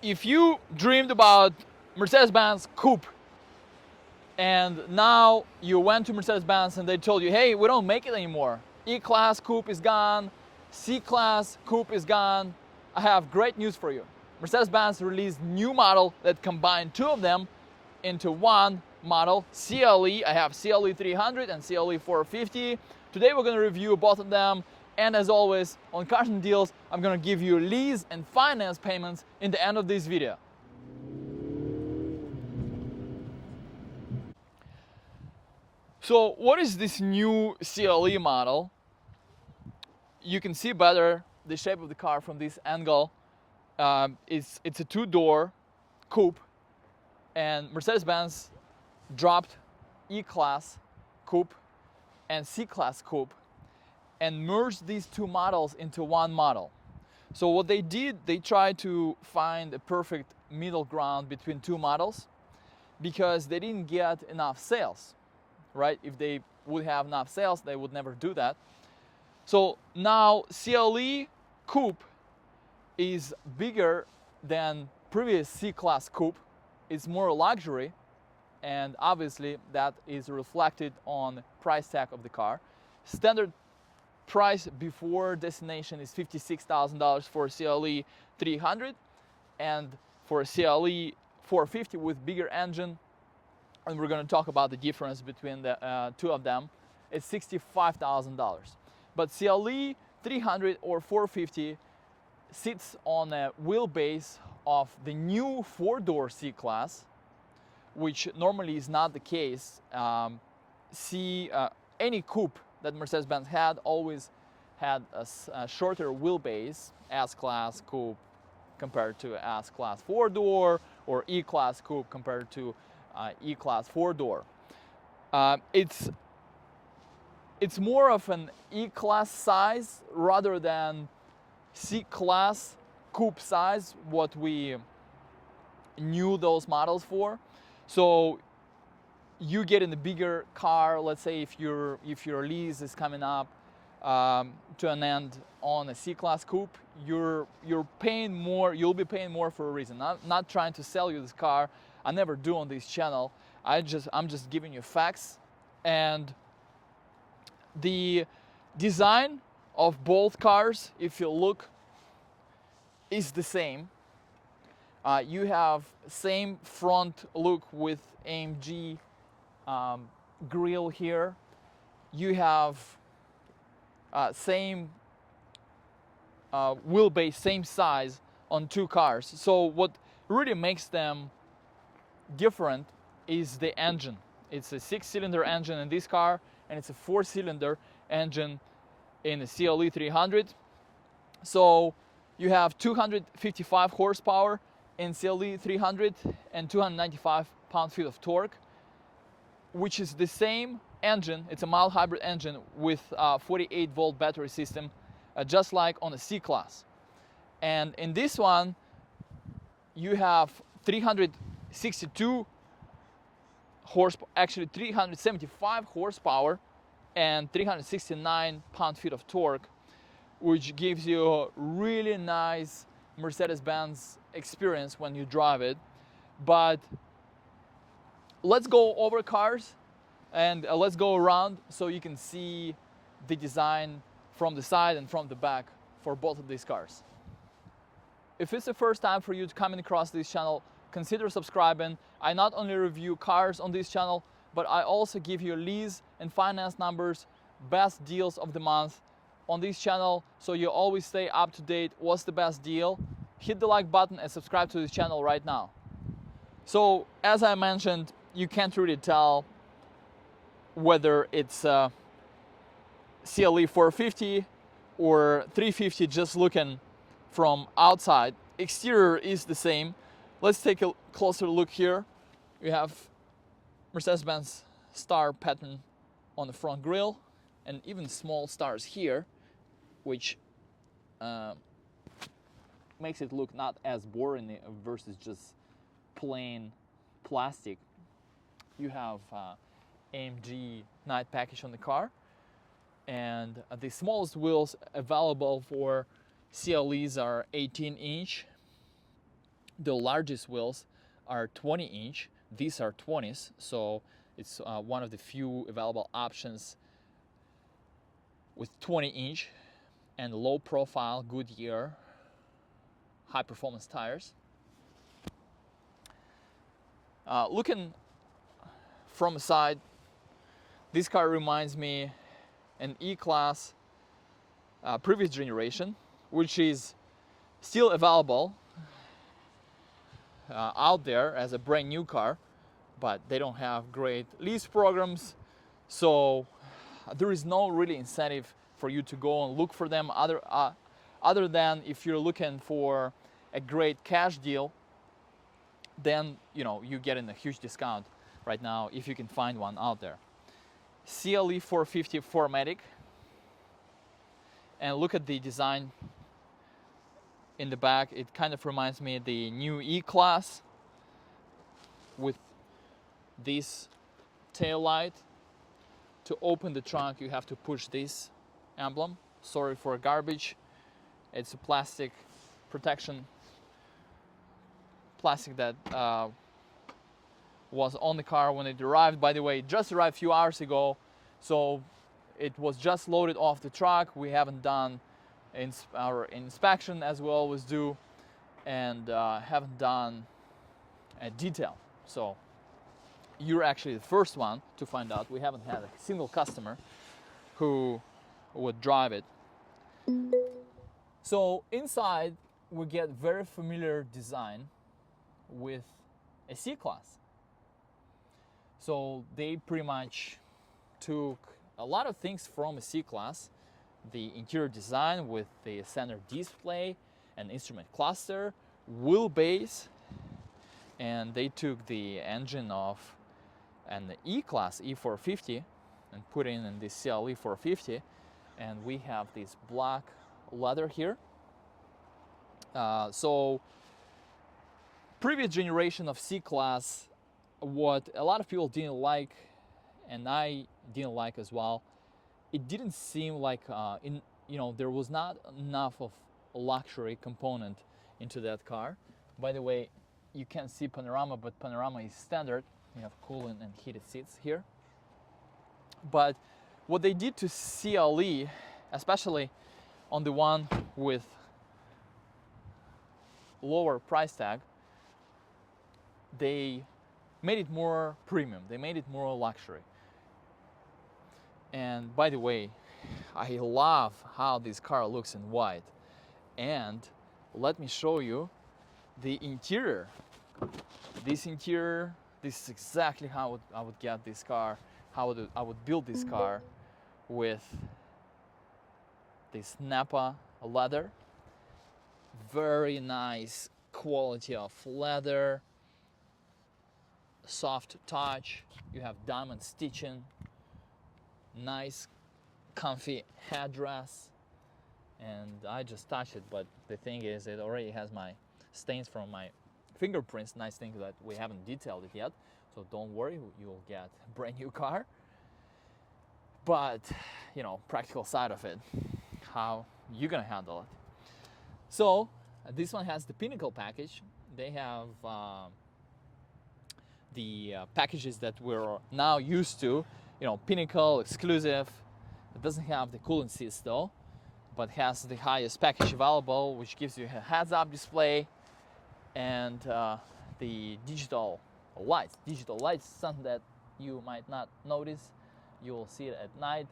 If you dreamed about Mercedes-Benz Coupe and now you went to Mercedes-Benz and they told you, hey, we don't make it anymore. E-Class Coupe is gone, C-Class Coupe is gone. I have great news for you. Mercedes-Benz released new model that combined two of them into one model, CLE. I have CLE 300 and CLE 450. Today we're going to review both of them, and as always on Cars and Deals, I'm going to give you lease and finance payments in the end of this video. So what is this new CLE model? You can see better the shape of the car from this angle. It's a two-door coupe, and Mercedes-Benz dropped E-Class Coupe and C-Class Coupe and merged these two models into one model. So what they did, they tried to find a perfect middle ground between two models because they didn't get enough sales, right? If they would have enough sales, they would never do that. So now CLE Coupe is bigger than previous C-Class Coupe. It's more luxury, and obviously that is reflected on price tag of the car. Standard price before destination is $56,000 for CLE 300, and for CLE 450 with bigger engine, and we're going to talk about the difference between the two of them, it's $65,000. But CLE 300 or 450 sits on a wheelbase of the new four-door C-Class, which normally is not the case. Any coupe that Mercedes-Benz had always had a shorter wheelbase, S-Class Coupe compared to S-Class four-door, or E-Class Coupe compared to E-Class four-door. It's more of an E-Class size rather than C-Class Coupe size, what we knew those models for. So you get in a bigger car. Let's say if your lease is coming up to an end on a C-Class Coupe, you're paying more. You'll be paying more for a reason. Not trying to sell you this car. I never do on this channel. I'm just giving you facts. And the design of both cars, if you look, is the same. You have same front look with AMG grille here. You have same wheelbase, same size on two cars. So what really makes them different is the engine. It's a 6-cylinder engine in this car, and it's a 4-cylinder engine in the CLE 300. So you have 255 horsepower in CLE 300 and 295 pound-feet of torque, which is the same engine. It's a mild hybrid engine with a 48-volt battery system, just like on the C-Class. And in this one, you have 362 horsepower, actually 375 horsepower and 369 pound-feet of torque, which gives you a really nice Mercedes-Benz experience when you drive it. But let's go over cars and let's go around so you can see the design from the side and from the back for both of these cars. If it's the first time for you to come across this channel, consider subscribing. I not only review cars on this channel, but I also give you lease and finance numbers, best deals of the month on this channel, so you always stay up to date. What's the best deal? Hit the like button and subscribe to this channel right now. So as I mentioned, you can't really tell whether it's CLE 450 or 350 just looking from outside. Exterior is the same. Let's take a closer look here. We have Mercedes-Benz star pattern on the front grille, and even small stars here, which makes it look not as boring versus just plain plastic. You have AMG night package on the car, and the smallest wheels available for CLEs are 18-inch The largest wheels are 20-inch. These are 20s, so it's one of the few available options with 20-inch and low profile Goodyear high performance tires. Looking from the side, this car reminds me an E-Class previous generation, which is still available out there as a brand new car, but they don't have great lease programs, so there is no really incentive for you to go and look for them other than if you're looking for a great cash deal, then you get in a huge discount right now if you can find one out there. CLE 450 4MATIC, and look at the design in the back. It kind of reminds me of the new E-Class with this tail light. To open the trunk, you have to push this emblem. Sorry for garbage. It's a plastic protection, plastic that was on the car when it arrived. By the way, it just arrived a few hours ago, so it was just loaded off the truck. We haven't done our inspection as we always do, and haven't done a detail. So you're actually the first one to find out. We haven't had a single customer who would drive it. So inside we get very familiar design with a C-Class. So they pretty much took a lot of things from a C-Class. The interior design with the center display and instrument cluster, wheelbase, and they took the engine of an E-Class E450 and put in this CLE 450, and we have this black leather here. So previous generation of C-Class, what a lot of people didn't like, and I didn't like as well, it didn't seem like there was not enough of a luxury component into that car. By the way, you can't see panorama, but panorama is standard. You have cooling and heated seats here. But what they did to CLE, especially on the one with lower price tag, they made it more premium. They made it more luxury. And by the way, I love how this car looks in white. And let me show you the interior. This interior, this is exactly how I would get this car, how I would build this car, with this Napa leather. Very nice quality of leather, soft touch. You have diamond stitching, nice comfy headrest, and I just touched it, but the thing is it already has my stains from my fingerprints. Nice thing that we haven't detailed it yet, so don't worry, you'll get a brand new car. But practical side of it, how you gonna handle it. So this one has the Pinnacle package. They have the packages that we're now used to, Pinnacle exclusive. It doesn't have the coolant seats though, but has the highest package available, which gives you a heads-up display and the digital lights. Digital lights, something that you might not notice. You will see it at night.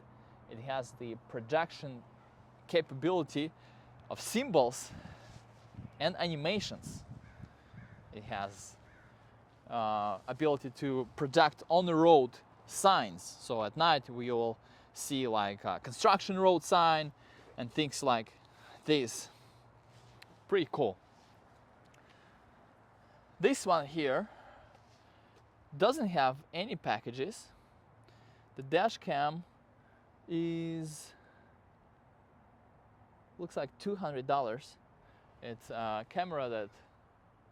It has the projection capability of symbols and animations. It has ability to project on the road signs. So at night we will see like a construction road sign and things like this. Pretty cool. This one here doesn't have any packages. The dash cam looks like $200. It's a camera that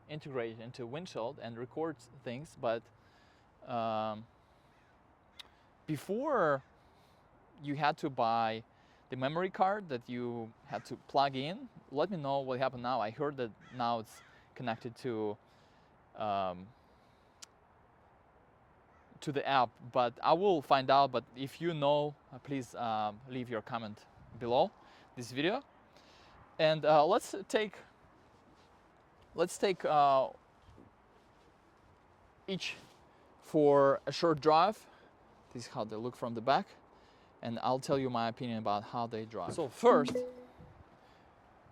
integrates into windshield and records things, but before you had to buy the memory card that you had to plug in. Let me know what happened now. I heard that now it's connected to the app, but I will find out. But if you know, please leave your comment below this video. And let's take each for a short drive. This is how they look from the back, and I'll tell you my opinion about how they drive. So first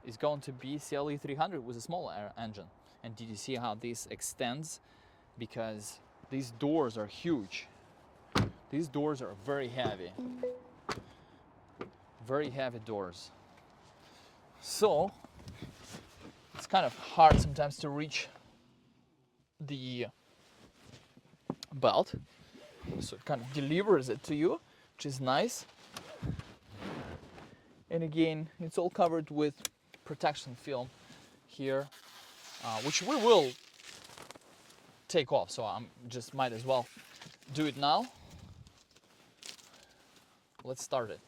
is going to be CLE 300 with a smaller engine. And did you see how this extends? Because these doors are huge. These doors are very heavy. Very heavy doors. So it's kind of hard sometimes to reach the belt. So it kind of delivers it to you, which is nice. And again, it's all covered with protection film here, which we will take off. So I'm just might as well do it now. Let's start it.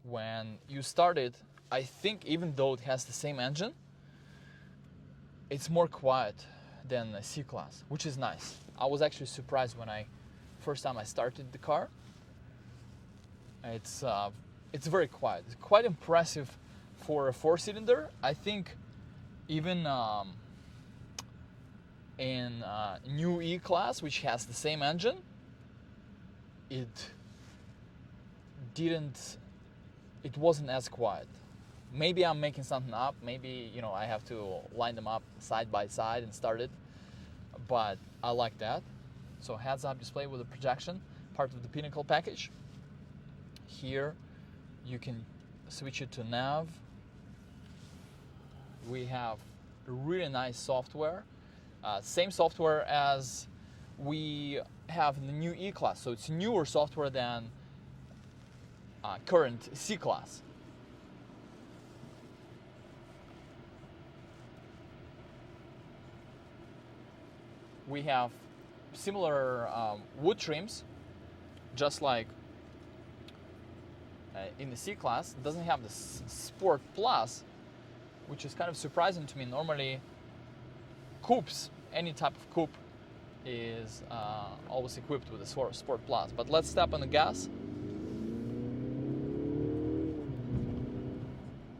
When you start it, I think even though it has the same engine, it's more quiet than a C-Class, which is nice. I was actually surprised when first time I started the car. It's very quiet. It's quite impressive for a 4-cylinder. I think even in new E-Class, which has the same engine, it wasn't as quiet. Maybe I'm making something up. Maybe, you know, I have to line them up side by side and start it. But I like that. So heads-up display with a projection, part of the Pinnacle package. Here you can switch it to nav. We have really nice software. Same software as we have in the new E-Class. So it's newer software than current C-Class. We have similar wood trims, just like in the C-Class. It doesn't have the Sport Plus, which is kind of surprising to me. Normally, coupes, any type of coupe, is always equipped with a Sport Plus. But let's step on the gas.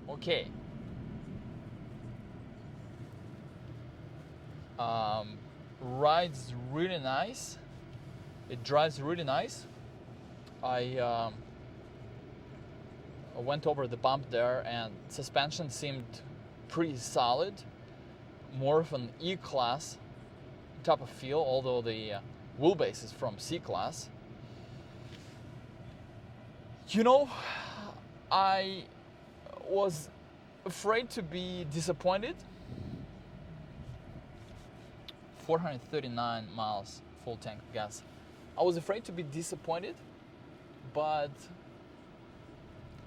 Okay. Rides really nice. It drives really nice. I went over the bump there, and suspension seemed pretty solid. More of an E-Class type of feel, although the wheelbase is from C-Class. You know, I was afraid to be disappointed. 439 miles full tank of gas. I was afraid to be disappointed, but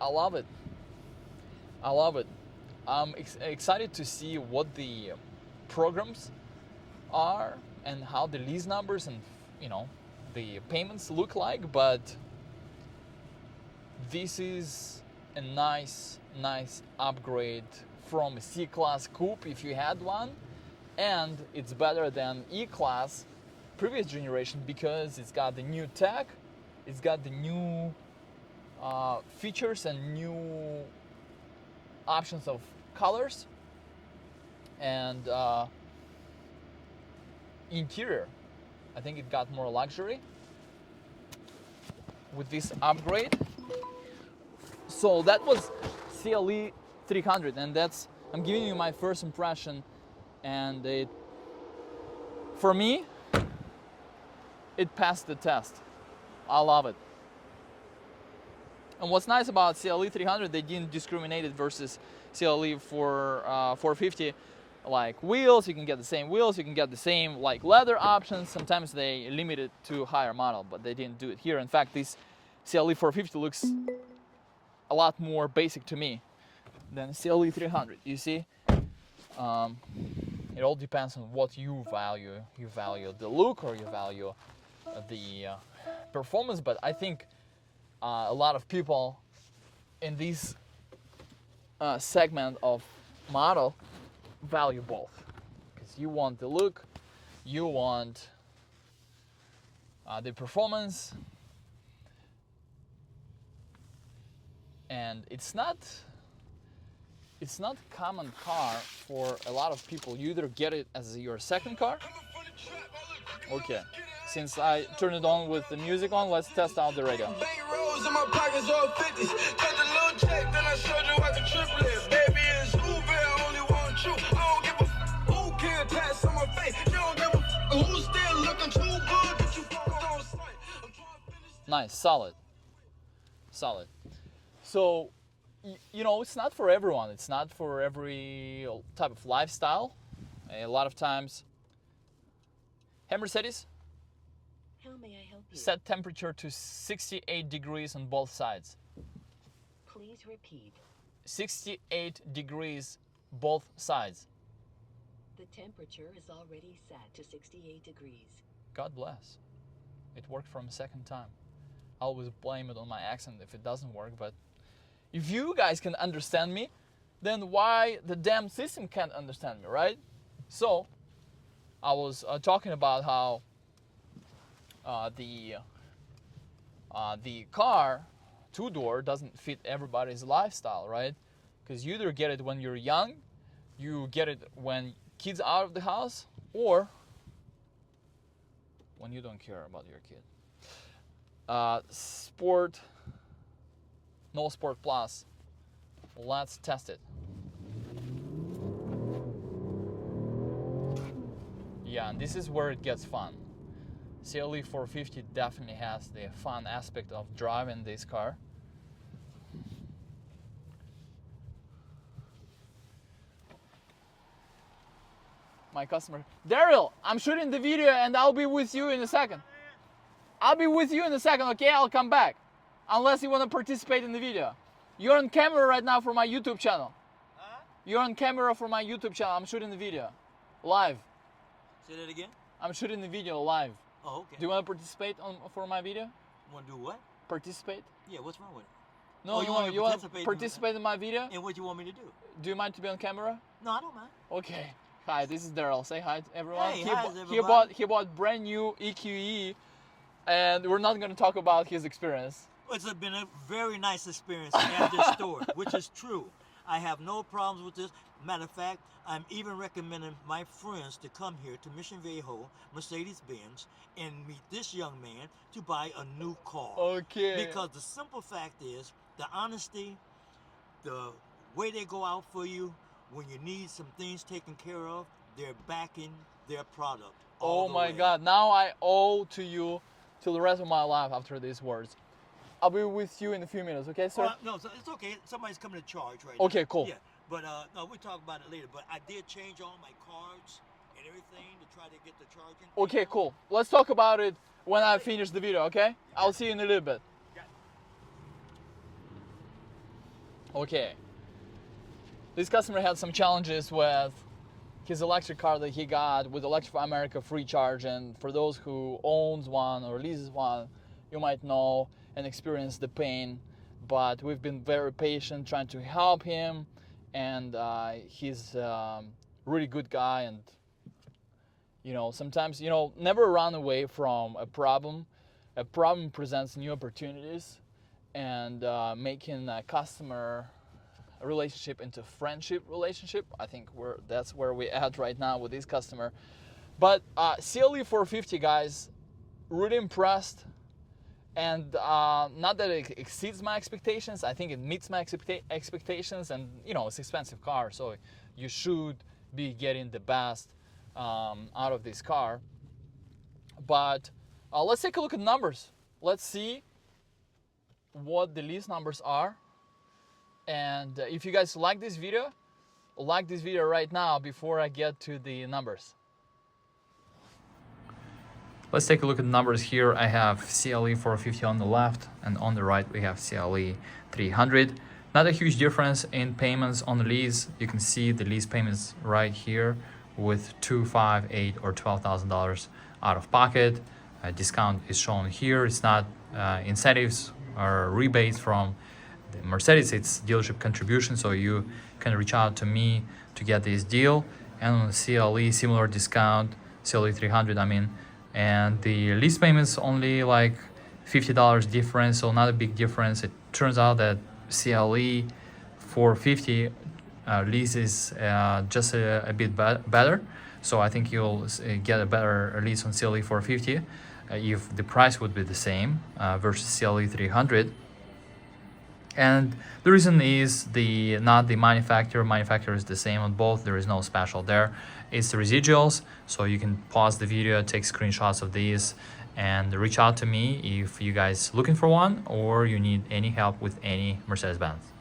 I love it. I love it. I'm excited to see what the programs are and how the lease numbers and, you know, the payments look like, but this is a nice upgrade from a C-Class coupe if you had one, and it's better than E-Class previous generation because it's got the new tech, it's got the new features and new options of colors, and interior. I think it got more luxury with this upgrade. So that was CLE 300, and I'm giving you my first impression, and for me, it passed the test. I love it. And what's nice about CLE 300, they didn't discriminate it versus CLE 450. Like wheels, you can get the same wheels, you can get the same like leather options. Sometimes they limit it to higher model, but they didn't do it here. In fact, this CLE 450 looks a lot more basic to me than CLE 300. You see, it all depends on what you value. You value the look or you value the performance. But I think a lot of people in this segment of model value both, because you want the look, you want the performance, and it's not a common car for a lot of people. You either get it as your second car. Okay, since I turned it on with the music on, let's test out the radio. Nice, solid. So, you know, it's not for everyone. It's not for every type of lifestyle. A lot of times. Hey, Mercedes. How may I help you? Set temperature to 68 degrees on both sides. Please repeat. 68 degrees both sides. The temperature is already set to 68 degrees. God bless. It worked from a second time. I always blame it on my accent if it doesn't work, but if you guys can understand me, then why the damn system can't understand me, right? So, I was talking about how the car two-door doesn't fit everybody's lifestyle, right? Because you either get it when you're young, you get it when kids are out of the house, or when you don't care about your kid. Sport, no Sport Plus. Let's test it. Yeah, and this is where it gets fun. CLE 450 definitely has the fun aspect of driving this car. My customer, Daryl, I'm shooting the video and I'll be with you in a second. I'll be with you in a second, okay? I'll come back. Unless you want to participate in the video. You're on camera right now for my YouTube channel. Huh? You're on camera for my YouTube channel. I'm shooting the video. Live. Say that again? I'm shooting the video live. Oh, okay. Do you want to participate for my video? Want to do what? Participate? Yeah, what's wrong with it? No, you want to participate in my video? And what you want me to do? Do you mind to be on camera? No, I don't mind. Okay. Hi, this is Daryl. Say hi to everyone. Hey, hi, everybody. He bought brand new EQE, and we're not going to talk about his experience. It's been a very nice experience at this store, which is true. I have no problems with this. Matter of fact, I'm even recommending my friends to come here to Mission Viejo, Mercedes-Benz, and meet this young man to buy a new car. Okay. Because the simple fact is, the honesty, the way they go out for you, when you need some things taken care of, they're backing their product. Oh my God, now I owe to you till the rest of my life after these words. I'll be with you in a few minutes, okay, sir? No, it's okay. Somebody's coming to charge right now. Okay, cool. Yeah, but no, we'll talk about it later. But I did change all my cards and everything to try to get the charging. Okay, cool. Let's talk about it when I finish the video, okay? I'll see you in a little bit. Okay. This customer had some challenges with his electric car that he got with Electrify America free charge, and for those who owns one or leases one, you might know and experience the pain, but we've been very patient trying to help him, and he's a really good guy, and you know, sometimes, you know, never run away from a problem. A problem presents new opportunities, and making a customer relationship into friendship relationship, I think that's where we're at right now with this customer. But CLE 450, guys, really impressed. And not that it exceeds my expectations, I think it meets my expectations, and you know, it's an expensive car, so you should be getting the best out of this car. But let's take a look at numbers. Let's see what the lease numbers are. And if you guys like this video right now before I get to the numbers. Let's take a look at the numbers here. I have CLE 450 on the left, and on the right we have CLE 300. Not a huge difference in payments on the lease. You can see the lease payments right here with $2,500, $8,000 or $12,000 out of pocket. A discount is shown here. It's not incentives or rebates from the Mercedes, it's dealership contribution, so you can reach out to me to get this deal, and on the CLE similar discount, CLE 300 I mean, and the lease payments only like $50 difference, so not a big difference. It turns out that CLE 450 lease is just a bit better, so I think you'll get a better lease on CLE 450 if the price would be the same versus CLE 300. And the reason is not the manufacturer. Manufacturer is the same on both. There is no special there. It's the residuals. So you can pause the video, take screenshots of these, and reach out to me if you guys looking for one or you need any help with any Mercedes-Benz.